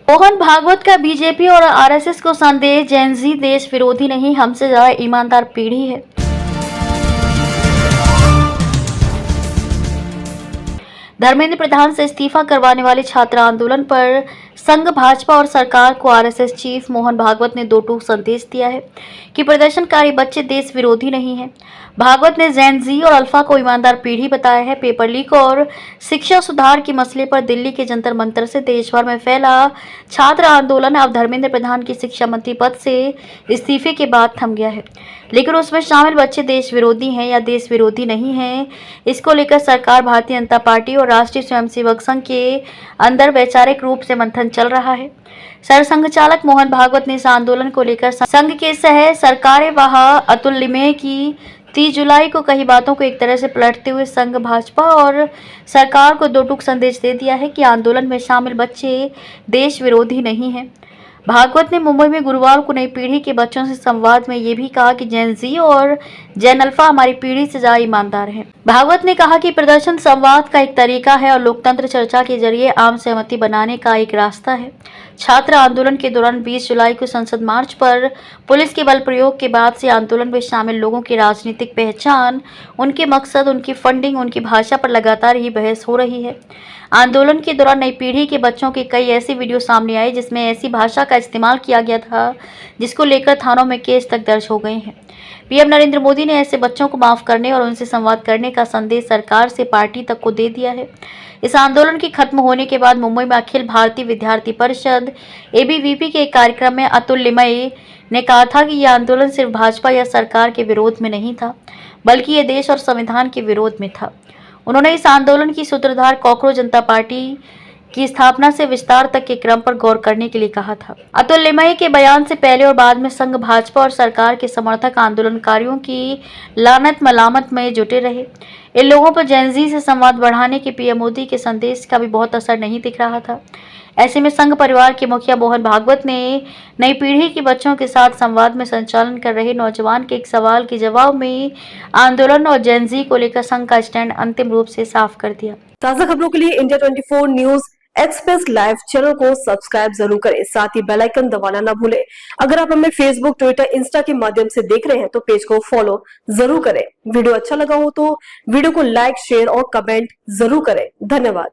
मोहन भागवत का बीजेपी और आरएसएस को संदेश, जेन ज़ी देश विरोधी नहीं, हमसे ज्यादा ईमानदार पीढ़ी है। धर्मेंद्र प्रधान से इस्तीफा करवाने वाले छात्र आंदोलन पर संघ भाजपा और सरकार को आरएसएस चीफ मोहन भागवत ने दो टूक संदेश दिया है कि प्रदर्शनकारी बच्चे देश विरोधी नहीं हैं। भागवत ने जेन ज़ी और अल्फा को ईमानदार पीढ़ी बताया है। पेपर लीक और शिक्षा सुधार के मसले पर दिल्ली के जंतर मंतर से देश भर में फैला छात्र आंदोलन अब धर्मेंद्र प्रधान की शिक्षा मंत्री पद से इस्तीफे के बाद थम गया है, लेकिन उसमें शामिल बच्चे देश विरोधी हैं या देश विरोधी नहीं हैं, इसको लेकर सरकार, भारतीय जनता पार्टी और राष्ट्रीय स्वयंसेवक संघ के अंदर वैचारिक रूप से मंथन चल रहा है। सरसंघचालक मोहन भागवत ने इस आंदोलन को लेकर संघ के सह सरकार्यवाह अतुल लिमये की 30 जुलाई को कई बातों को एक तरह से पलटते हुए संघ भाजपा और सरकार को दो टूक संदेश दे दिया है कि आंदोलन में शामिल बच्चे देश विरोधी नहीं हैं। भागवत ने मुंबई में गुरुवार को नई पीढ़ी के बच्चों से संवाद में ये भी कहा कि जेन ज़ी और जेन अल्फा हमारी पीढ़ी से ज्यादा ईमानदार हैं। भागवत ने कहा कि प्रदर्शन संवाद का एक तरीका है और लोकतंत्र चर्चा के जरिए आम सहमति बनाने का एक रास्ता है। छात्र आंदोलन के दौरान 20 जुलाई को संसद मार्च पर पुलिस के बल प्रयोग के बाद से आंदोलन में शामिल लोगों की राजनीतिक पहचान, उनके मकसद, उनकी फंडिंग, उनकी भाषा पर लगातार ही बहस हो रही है। आंदोलन के दौरान नई पीढ़ी के बच्चों के कई ऐसी वीडियो सामने आई जिसमें ऐसी भाषा का इस्तेमाल किया गया था जिसको लेकर थानों में केस तक दर्ज हो गए हैं। पीएम नरेंद्र मोदी ने ऐसे बच्चों को माफ करने और उनसे संवाद करने का संदेश सरकार से पार्टी तक को दे दिया है। इस आंदोलन के खत्म होने के बाद मुंबई में अखिल भारतीय विद्यार्थी परिषद एबीवीपी के एक कार्यक्रम में अतुल लिमये ने कहा था कि यह आंदोलन सिर्फ भाजपा या सरकार के विरोध में नहीं था, बल्कि यह देश और संविधान के विरोध में था। उन्होंने इस आंदोलन की सूत्रधार कॉकरोच जनता पार्टी की स्थापना से विस्तार तक के क्रम पर गौर करने के लिए कहा था। अतुल लिमये के बयान से पहले और बाद में संघ भाजपा और सरकार के समर्थक आंदोलनकारियों की लानत मलामत में जुटे रहे। इन लोगों पर जेन ज़ी से संवाद बढ़ाने के पीएम मोदी के संदेश का भी बहुत असर नहीं दिख रहा था। ऐसे में संघ परिवार के मुखिया मोहन भागवत ने नई पीढ़ी के बच्चों के साथ संवाद में संचालन कर रहे नौजवान के एक सवाल के जवाब में आंदोलन और जेन ज़ी को लेकर संघ का स्टैंड अंतिम रूप से साफ कर दिया। ताजा खबरों के लिए India 24 news express live channel को सब्सक्राइब जरूर करें, साथ ही बेल आइकन दबाना ना भूलें। अगर आप हमें फेसबुक, ट्विटर, इंस्टा के माध्यम से देख रहे हैं तो पेज को फॉलो जरूर करें। वीडियो अच्छा लगा हो तो वीडियो को लाइक, शेयर और कमेंट जरूर करें। धन्यवाद।